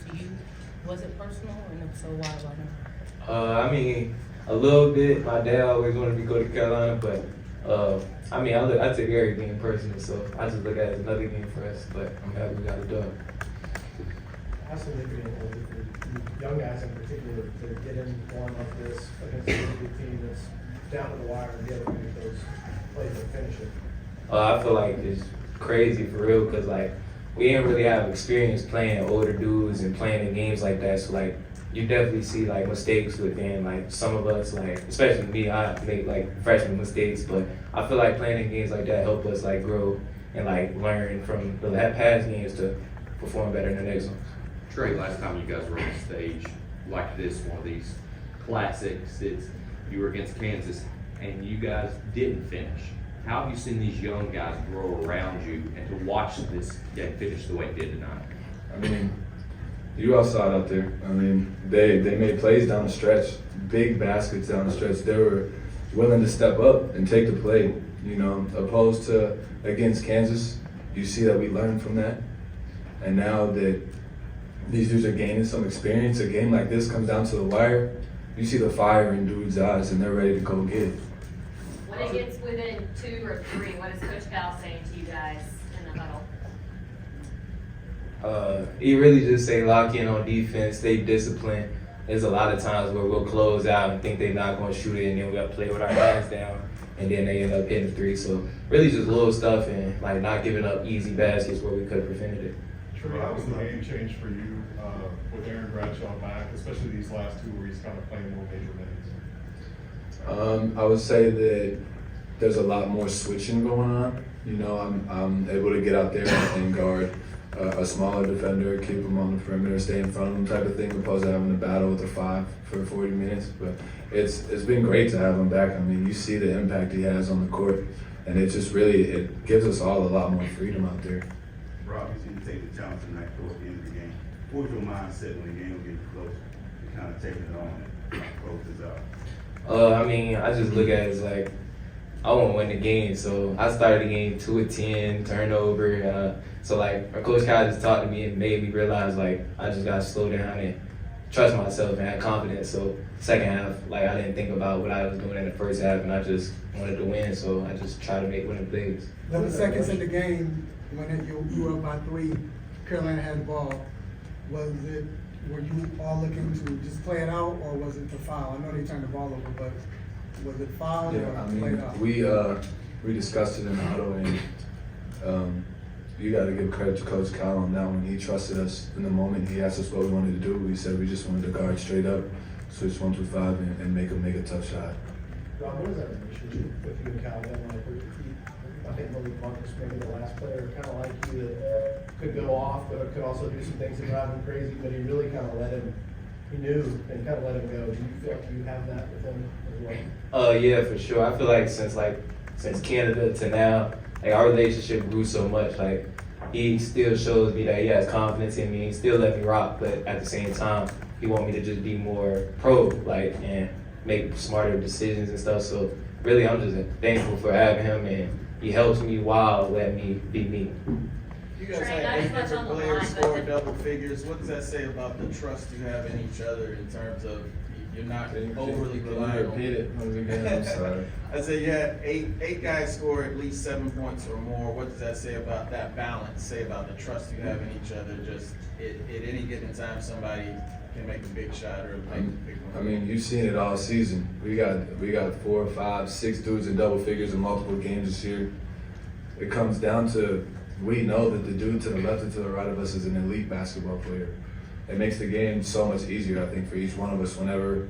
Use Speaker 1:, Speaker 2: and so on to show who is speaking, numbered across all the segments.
Speaker 1: to you. Was it personal, and if so, why about him?
Speaker 2: I mean, a little bit. My dad always wanted me to go to Carolina, but I mean, I take every game personal, so I just look at it as another game for us. But I'm happy we got it done.
Speaker 3: How significant is it for young guys in particular to get in one like this against a really good team that's down to the wire and be able to make those plays and finish it?
Speaker 2: I feel like it's crazy for real because like we didn't really have experience playing older dudes and playing in games like that. So like you definitely see like mistakes within like some of us, like especially me. I make like freshman mistakes, but I feel like playing in games like that help us like grow and like learn from the past games to perform better in the next ones.
Speaker 4: Tre, last time you guys were on stage like this, one of these classics, you were against Kansas and you guys didn't finish. How have you seen these young guys grow around you and to watch this game finish the way it did tonight?
Speaker 5: I mean, you all saw it out there. I mean, they made plays down the stretch, big baskets down the stretch. They were willing to step up and take the play, you know, opposed to against Kansas. You see that we learned from that. And now that these dudes are gaining some experience, a game like this comes down to the wire, you see the fire in dudes' eyes and they're ready to go get it.
Speaker 6: When it gets within 2 or 3, what is Coach Cal saying to you guys in the huddle?
Speaker 2: He really just say lock in on defense, stay disciplined. There's a lot of times where we'll close out and think they're not going to shoot it, and then we got to play with our hands down, and then they end up hitting 3. So really just little stuff and like not giving up easy baskets where we could have prevented it.
Speaker 7: Tre, how was the game change for you with Aaron Bradshaw back, especially these last 2 where he's kind of playing more major minutes?
Speaker 5: I would say that there's a lot more switching going on. You know, I'm able to get out there and guard a smaller defender, keep him on the perimeter, stay in front of him type of thing, opposed to having to battle with a 5 for 40 minutes. But it's been great to have him back. I mean, you see the impact he has on the court, and it just really, it gives us all a lot more freedom out there.
Speaker 8: Rob, you see you take the challenge tonight towards the end of the game. What was your mindset when the game was getting close to kind of taking it on and close this out?
Speaker 2: I mean, I just look at it as like, I want to win the game. So I started the game 2 of 10, turnover. So like, our Coach Kyle just talked to me and made me realize like, I just got to slow down and trust myself and have confidence. So second half, like I didn't think about what I was doing in the first half and I just wanted to win. So I just tried to make winning plays.
Speaker 9: 11 seconds in the game, when you were up by 3, Carolina had the ball. Were you all looking to just play it out, or was it the foul? I know they turned the ball over, but was it foul
Speaker 5: Yeah,
Speaker 9: or
Speaker 5: I
Speaker 9: played out?
Speaker 5: mean, we discussed it in the huddle, and you got to give credit to Coach Kyle on that one. He trusted us in the moment. He asked us what we wanted to do. We said we just wanted to guard straight up, switch 1 through 5, and make a tough shot.
Speaker 3: Rob, what is that relationship with you and Cal been like? I think Malik Marcus, maybe the last player, kind of like you, that could go off, but could also do some things that drive him crazy, but he really kind of let him, he knew, and kind of let him go. Do you feel like you have that with him as well?
Speaker 2: Yeah, for sure. I feel like since Canada to now, like our relationship grew so much. Like he still shows me that he has confidence in me. He still let me rock, but at the same time, he want me to just be more pro, like, and make smarter decisions and stuff. So really, I'm just thankful for having him, and he helps me while letting me be me.
Speaker 10: You guys
Speaker 6: Trey,
Speaker 10: had 8
Speaker 6: not as much
Speaker 10: different
Speaker 6: on the
Speaker 10: players
Speaker 6: line,
Speaker 10: score
Speaker 6: but-
Speaker 10: double figures. What does that say about the trust you have in each other in terms of you're not overly reliant on?
Speaker 5: Repeat it once again. I'm sorry.
Speaker 10: I said you had eight guys score at least 7 points or more. What does that say about that balance? Say about the trust you have in each other. Just at any given time, somebody can make a big shot or make a big one.
Speaker 5: I mean, you've seen it all season. We got 4, 5, 6 dudes in double figures in multiple games this year. It comes down to, we know that the dude to the left and to the right of us is an elite basketball player. It makes the game so much easier, I think, for each one of us whenever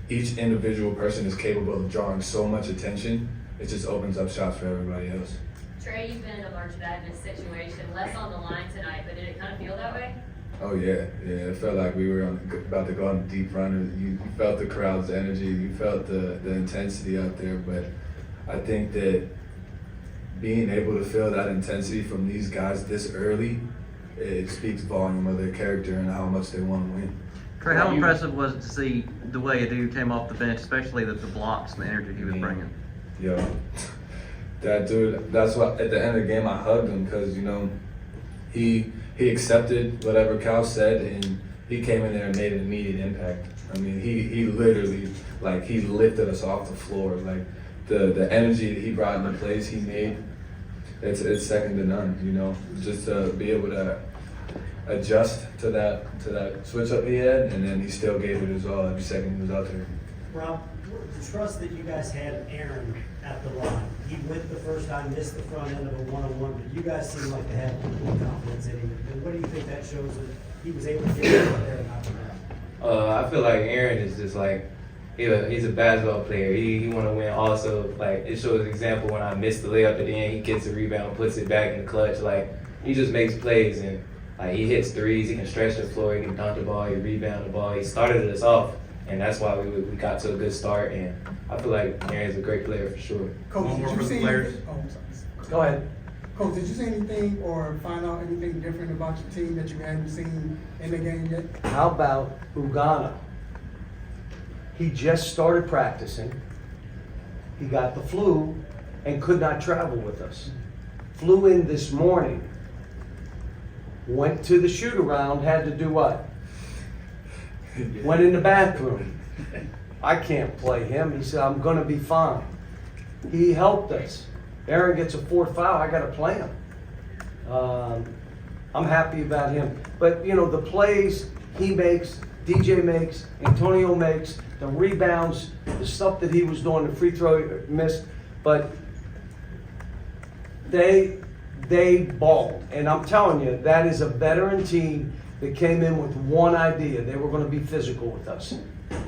Speaker 5: each individual person is capable of drawing so much attention. It just opens up shots for everybody else.
Speaker 6: Trey, you've been in a March Madness situation, less on the line tonight, but did it kind of feel that way?
Speaker 5: Oh yeah. It felt like we were about to go on a deep run. You felt the crowd's energy, you felt the intensity out there. But I think that being able to feel that intensity from these guys this early, it speaks volume of their character and how much they want to win.
Speaker 11: Tre, how impressive was it to see the way a dude came off the bench, especially the blocks and the energy he was bringing?
Speaker 5: Yo, that dude, that's why at the end of the game I hugged him because, you know, he accepted whatever Cal said, and he came in there and made an immediate impact. I mean, he literally, like, he lifted us off the floor. Like, the energy that he brought in the plays he made, it's second to none, you know. Just to be able to adjust to that switch up he had, and then he still gave it his all every second he was out there.
Speaker 12: Rob, the trust that you guys had Aaron at the line, he went the first time, missed the front end of a one-on-one, but you guys seem like to have complete confidence in him. And what do you think that shows that he was able to get out there and out there?
Speaker 2: I feel like Aaron is just like, he's a basketball player. He want to win also. Like, it shows an example when I missed the layup at the end, he gets a rebound, puts it back in the clutch. Like, he just makes plays, and like, he hits threes, he can stretch the floor, he can dunk the ball, he rebound the ball. He started us off, and that's why we got to a good start. And I feel like Aaron's a great player for sure.
Speaker 9: Coach,
Speaker 13: One
Speaker 9: did
Speaker 13: more
Speaker 9: you
Speaker 13: for the
Speaker 9: see
Speaker 13: players.
Speaker 9: anything? Oh, I'm sorry.
Speaker 13: Go ahead.
Speaker 9: Coach, did you see anything or find out anything different about your team that you hadn't seen in the game yet?
Speaker 13: How about Ugana? He just started practicing. He got the flu and could not travel with us. Flew in this morning. Went to the shoot around, had to do what? Went in the bathroom. I can't play him. He said, I'm going to be fine. He helped us. Aaron gets a fourth foul, I got to play him. I'm happy about him. But, you know, the plays he makes, DJ makes, Antonio makes, the rebounds, the stuff that he was doing, the free throw missed, but they balled. And I'm telling you, that is a veteran team that came in with one idea. They were going to be physical with us.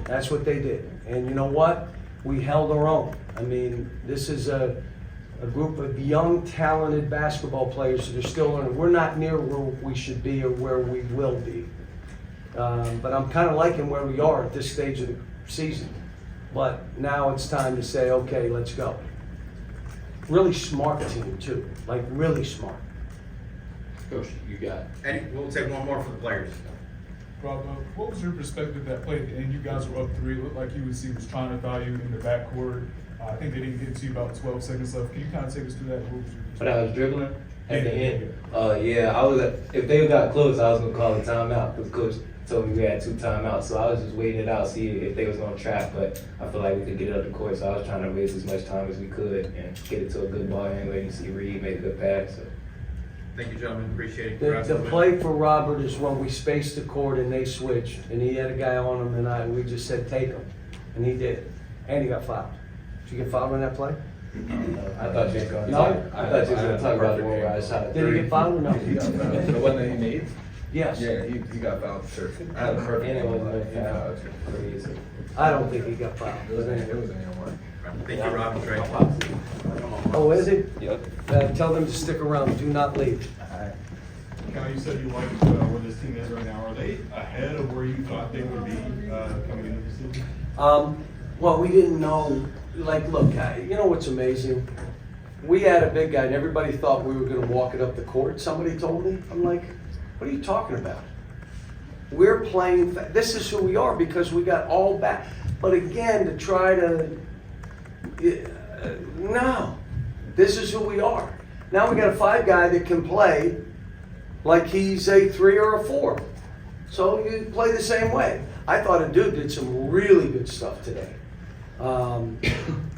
Speaker 13: That's what they did. And you know what? We held our own. I mean, this is a group of young, talented basketball players that are still learning. We're not near where we should be or where we will be. But I'm kind of liking where we are at this stage of the season. But now it's time to say, okay, let's go. Really smart team, too. Like, really smart.
Speaker 4: Coach, you got.
Speaker 13: Eddie, we'll take one more for the players.
Speaker 7: Rob, what was your perspective that play at the end? You guys were up 3. It looked like UNC was trying to foul you in the backcourt. I think they didn't get to you about 12 seconds left. Can you kind of take us through that? What was your
Speaker 2: But I was dribbling at the
Speaker 7: Yeah.
Speaker 2: end. Yeah, I was. If they got close, I was gonna call a timeout because coach told me we had 2 timeouts. So I was just waiting it out, see if they was gonna trap. But I feel like we could get it up the court, so I was trying to waste as much time as we could and get it to a good ball anyway. You see Reed made a good pass. So.
Speaker 13: Thank you, gentlemen. Appreciate it. The play for Robert is when we spaced the court and they switched, and he had a guy on him, and we just said, take him. And he did. And he got fouled. Did you get fouled on that play?
Speaker 2: I thought you was gonna
Speaker 13: No.
Speaker 2: talk. I thought you was gonna talk about the one where I shot a 3.
Speaker 13: Did he get fouled or no?
Speaker 5: He got fouled. The one that he made?
Speaker 13: Yes.
Speaker 5: Yeah, he got fouled for sure. I had a perfect
Speaker 2: And it
Speaker 5: game.
Speaker 2: wasn't
Speaker 5: He
Speaker 2: no foul.
Speaker 5: fouled too.
Speaker 2: Crazy.
Speaker 13: I don't think he got fouled.
Speaker 5: It was an one.
Speaker 13: Thank you, Rob and Trey.
Speaker 2: Oh,
Speaker 13: Oh, is it?
Speaker 2: Yep.
Speaker 13: Tell them to stick around. Do not leave.
Speaker 7: Cal, you said you liked where this team is right now. Are they ahead of where you thought they would be coming into the season?
Speaker 13: Well, we didn't know. Like, look, you know what's amazing? We had a big guy, and everybody thought we were going to walk it up the court. Somebody told me. I'm like, what are you talking about? We're playing. This is who we are because we got all back. But again, to try to no, this is who we are. Now we got a 5 guy that can play like he's a 3 or a 4. So you play the same way. I thought a dude did some really good stuff today.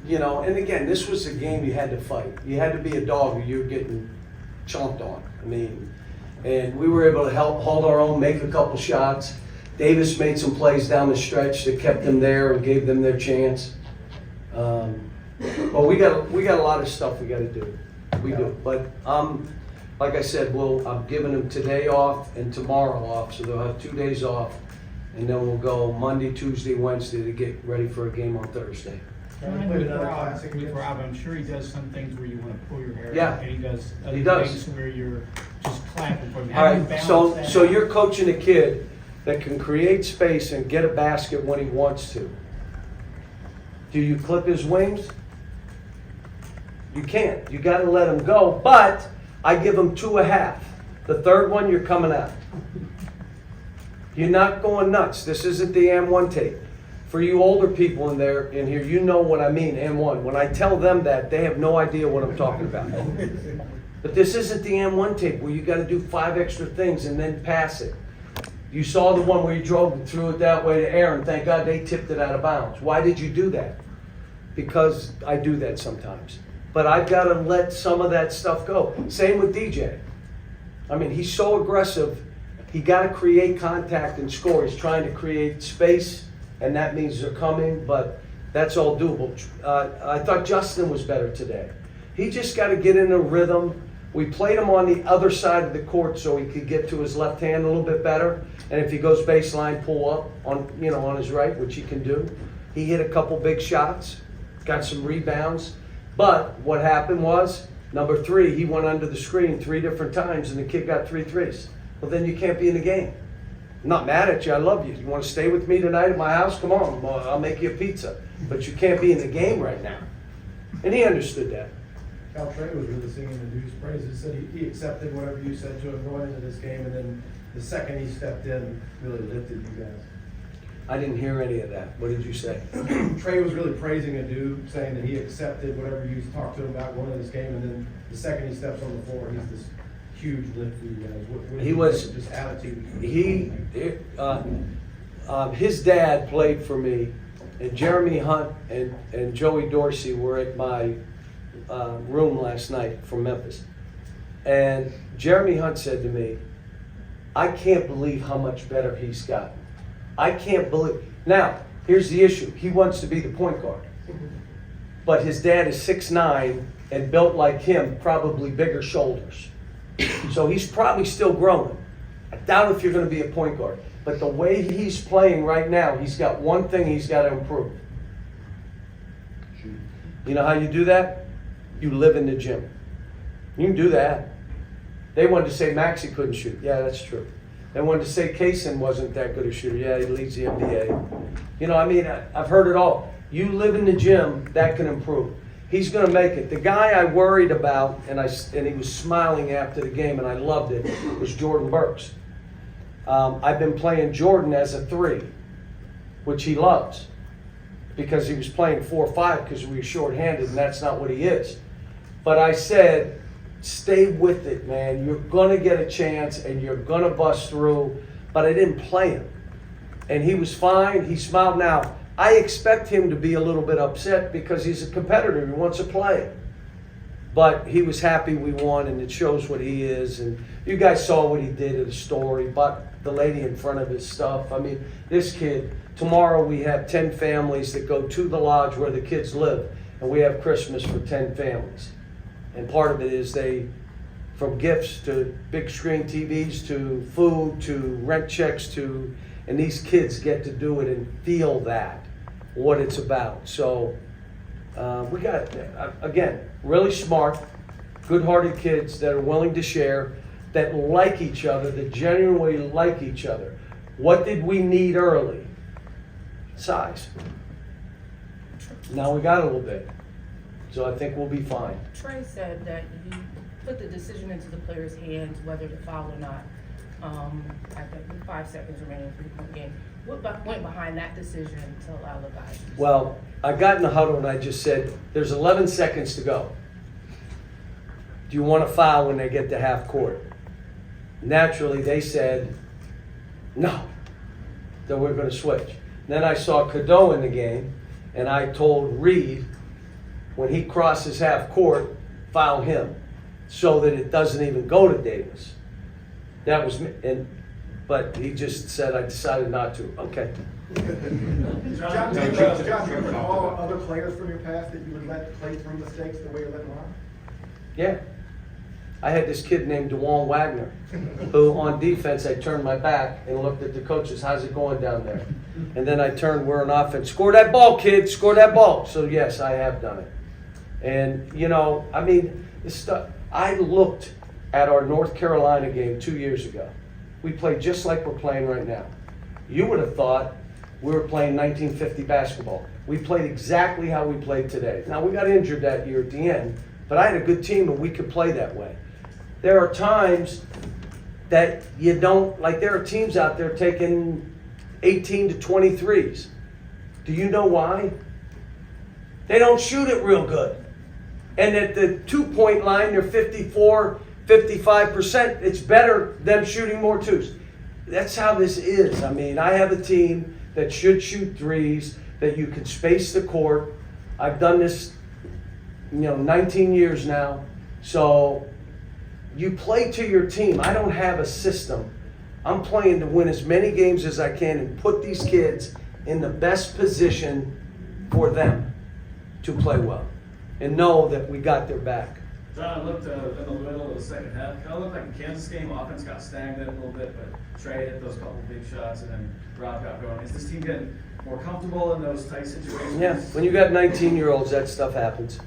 Speaker 13: You know, and again, this was a game you had to fight. You had to be a dog or you were getting chomped on. I mean, and we were able to hold our own, make a couple shots. Davis made some plays down the stretch that kept them there and gave them their chance. But we got a lot of stuff we got to do. We do. But like I said, I'm giving them today off and tomorrow off, so they'll have 2 days off, and then we'll go Monday, Tuesday, Wednesday to get ready for a game on Thursday.
Speaker 3: Played another classic
Speaker 14: With
Speaker 3: against-
Speaker 14: Rob, I'm sure he does some things where you want to pull your hair
Speaker 13: Yeah.
Speaker 14: out, and he does other
Speaker 13: He does.
Speaker 14: things where you're just clapping for him.
Speaker 13: All
Speaker 14: How do you
Speaker 13: right,
Speaker 14: balance that
Speaker 13: so
Speaker 14: out?
Speaker 13: you're coaching a kid that can create space and get a basket when he wants to. Do you clip his wings? You can't. You got to let him go. But I give him 2.5. The third one, you're coming out. You're not going nuts. This isn't the M1 tape. For you older people in here, you know what I mean, M1. When I tell them that, they have no idea what I'm talking about. But this isn't the M1 tape where you got to do 5 extra things and then pass it. You saw the one where you drove and threw it that way to Aaron. Thank God they tipped it out of bounds. Why did you do that? Because I do that sometimes. But I've got to let some of that stuff go. Same with DJ. I mean, he's so aggressive. He got to create contact and score. He's trying to create space, and that means they're coming, but that's all doable. I thought Justin was better today. He just got to get in a rhythm. We played him on the other side of the court so he could get to his left hand a little bit better. And if he goes baseline, pull up on his right, which he can do. He hit a couple big shots, got some rebounds. But what happened was, number 3, he went under the screen 3 different times and the kid got 3 threes. Well, then you can't be in the game. I'm not mad at you. I love you. You want to stay with me tonight at my house? Come on. I'll make you a pizza. But you can't be in the game right now. And he understood that.
Speaker 3: Cal Tre was really singing the dude's praises. Said he accepted whatever you said to him going into this game, and then the second he stepped in, really lifted you guys.
Speaker 13: I didn't hear any of that. What did you say?
Speaker 3: Tre was really praising a dude, saying that he accepted whatever you talked to him about going into this game, and then the second he steps on the floor, he's this huge lift for you guys. What
Speaker 13: He was
Speaker 3: just attitude.
Speaker 13: His dad played for me, and Jeremy Hunt and Joey Dorsey were at my room last night from Memphis. And Jeremy Hunt said to me, I can't believe how much better he's gotten. I can't believe. Now, here's the issue. He wants to be the point guard. But his dad is 6'9" and built like him, probably bigger shoulders. So he's probably still growing. I doubt if you're going to be a point guard. But the way he's playing right now, he's got one thing he's got to improve. You know how you do that? You live in the gym. You can do that. They wanted to say Maxey couldn't shoot. Yeah, that's true. They wanted to say Kaysen wasn't that good a shooter. Yeah, he leads the NBA. You know, I mean, I've heard it all. You live in the gym, that can improve. He's going to make it. The guy I worried about, and he was smiling after the game, and I loved it, was Jordan Burks. I've been playing Jordan as a 3, which he loves, because he was playing 4-5 because we were shorthanded, and that's not what he is. But I said, stay with it, man. You're going to get a chance, and you're going to bust through. But I didn't play him. And he was fine. He smiled. Now, I expect him to be a little bit upset because he's a competitor. He wants to play. But he was happy we won, and it shows what he is. And you guys saw what he did in the story, but the lady in front of his stuff. I mean, this kid, tomorrow we have 10 families that go to the lodge where the kids live, and we have Christmas for 10 families. And part of it is from gifts to big screen TVs to food to rent checks and these kids get to do it and feel what it's about. So we got, again, really smart, good-hearted kids that are willing to share, that like each other, that genuinely like each other. What did we need early? Size. Now we got a little bit. So I think we'll be fine.
Speaker 1: Tre said that you put the decision into the players' hands whether to foul or not. I think with 5 seconds remaining, 3-point game. What went behind that decision to allow the guys?
Speaker 13: Well, I got in the huddle and I just said, there's 11 seconds to go. Do you want to foul when they get to half court? Naturally, they said, no. Then we're going to switch. Then I saw Cadeau in the game, and I told Reed, when he crosses half court, foul him, so that it doesn't even go to Davis. That was me, but he just said, I decided not to. Okay.
Speaker 3: John, do you recall other players from your past that you would let play through mistakes the way you let them on?
Speaker 13: Yeah. I had this kid named DeJuan Wagner, who on defense, I turned my back and looked at the coaches, how's it going down there? And then I turned, we're on offense. Score that ball, kid, score that ball. So yes, I have done it. And, you know, I mean, this stuff, I looked at our North Carolina game 2 years ago. We played just like we're playing right now. You would have thought we were playing 1950 basketball. We played exactly how we played today. Now, we got injured that year at the end, but I had a good team and we could play that way. There are times that you don't, like there are teams out there taking 18 to 23s. Do you know why? They don't shoot it real good. And at the 2-point line, they're 54, 55%. It's better them shooting more twos. That's how this is. I mean, I have a team that should shoot threes, that you can space the court. I've done this, 19 years now. So you play to your team. I don't have a system. I'm playing to win as many games as I can and put these kids in the best position for them to play well and know that we got their back.
Speaker 15: John, I looked in the middle of the second half. Kind of looked like the Kansas game. Offense got stagnant a little bit, but Trey hit those couple big shots, and then Rob got going. Is this team getting more comfortable in those tight situations?
Speaker 13: Yeah, when you got 19-year-olds, that stuff happens.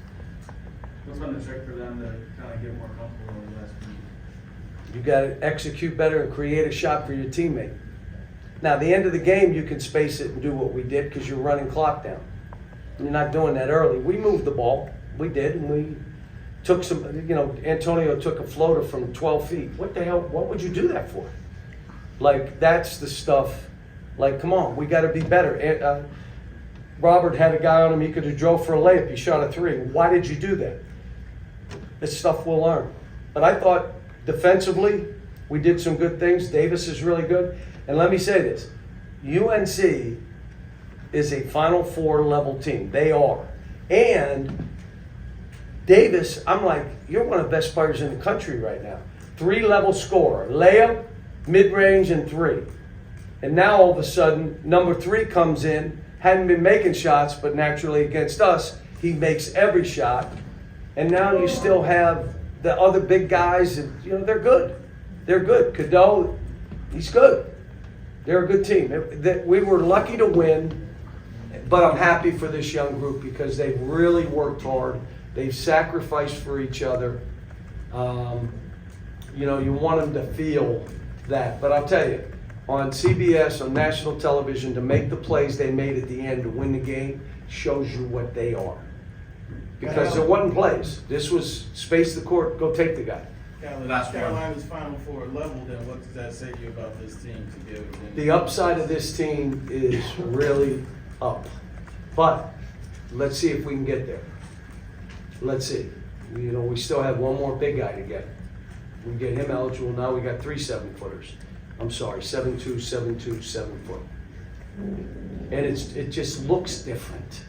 Speaker 15: What's been the trick for them to kind of get more comfortable in the last few years?
Speaker 13: You got to execute better and create a shot for your teammate. Now, at the end of the game, you can space it and do what we did because you're running clock down. You're not doing that early. We moved the ball. We did, and we took some, Antonio took a floater from 12 feet. What the hell, what would you do that for? Like, that's the stuff, like, come on, we got to be better. Robert had a guy on him, he could have drove for a layup, he shot a three. Why did you do that? This stuff we'll learn. But I thought defensively, we did some good things. Davis is really good. And let me say this, UNC is a Final Four level team. They are. And Davis, I'm like, you're one of the best players in the country right now. 3-level scorer, layup, mid-range, and 3. And now all of a sudden, number 3 comes in, hadn't been making shots, but naturally against us, he makes every shot. And now you still have the other big guys, and they're good. They're good. Cadeau, he's good. They're a good team. We were lucky to win, but I'm happy for this young group because they've really worked hard. They've sacrificed for each other. You want them to feel that. But I'll tell you, on CBS, on national television, to make the plays they made at the end to win the game shows you what they are. Because there wasn't plays. This was space the court, go take the guy.
Speaker 10: Carolina's Final Four level, then what does that say to you about this team together?
Speaker 13: The upside of this team is really up. But let's see if we can get there. Let's see. We still have one more big guy to get. We get him eligible. Now we got 3 7-footers. I'm sorry, 7'2", 7'2", 7-foot. And it just looks different.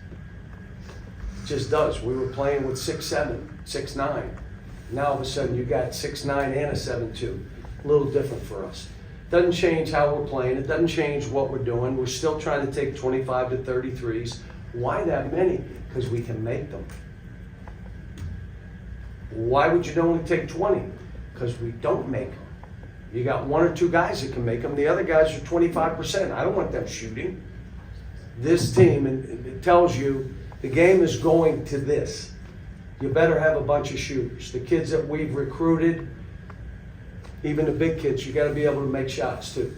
Speaker 13: It just does. We were playing with 6'7", 6'9". Now all of a sudden you got 6'9" and a 7'2". A little different for us. Doesn't change how we're playing. It doesn't change what we're doing. We're still trying to take 25 to 33s. Why that many? Because we can make them. Why would you only take 20? Because we don't make them. You got 1 or 2 guys that can make them. The other guys are 25%. I don't want them shooting. This team, and it tells you the game is going to this. You better have a bunch of shooters. The kids that we've recruited, even the big kids, you got to be able to make shots too.